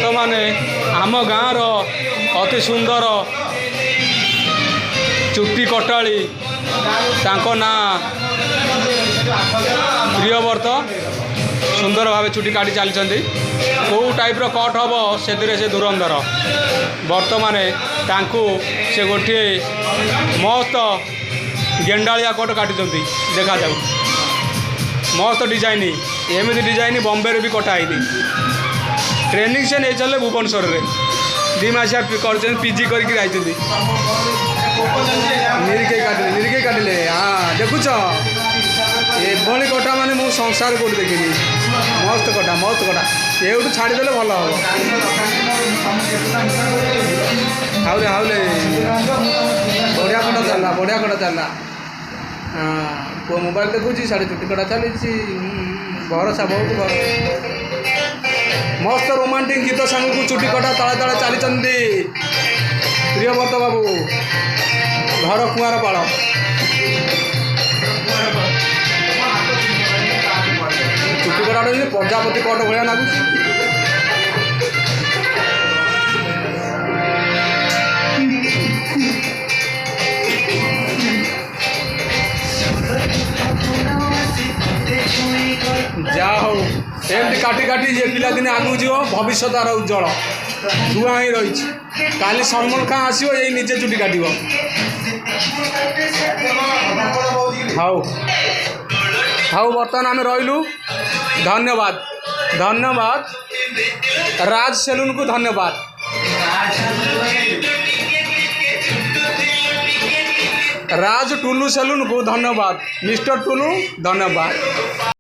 बर्तमान आम गाँव अति सुंदर चुट्टी कटाड़ी ना प्रियव्रत सुंदर भाव चुटी काटी चली कौ टाइप कट हम से धुरंधर बर्तमान से गोटे मस्त गेंडालिया कट काटी देखा जाऊ मस्त डिजाइन एमती डिजाइन बॉम्बे भी कटाई ट्रेनिंग से नहीं चले भुवनेश्वर में 2 मासिया कर पीजी करके निरिके काटिले हाँ देखुच एभली कटा माने मो संसार को देखिनी मस्त कटा ये छाड़ीदे भल हम हाउले बढ़िया कटा चलला हाँ पुआ मोबाइल देखुची साढ़े चुटी कटा चली भरोसा बहुत मस्त रोमांटिक गीत संग को चुटी कटा तले तले चली प्रियव्रत बाबू घर कुआर पाड़ चुटी कटा प्रजापति कट भाया लगुच जा हो एमती काटी काटी ये पिला दिने आगू जीव भविष्य तार उज्जवल धुआ ही रही काली सलमान खान आसो ये निजे चुटी काट हाउ हाउ बर्तमान आम रही धन्यवाद धन्यवाद राज सेलून को धन्यवाद राज टुलू सेलून को धन्यवाद मिस्टर टुलू धन्यवाद।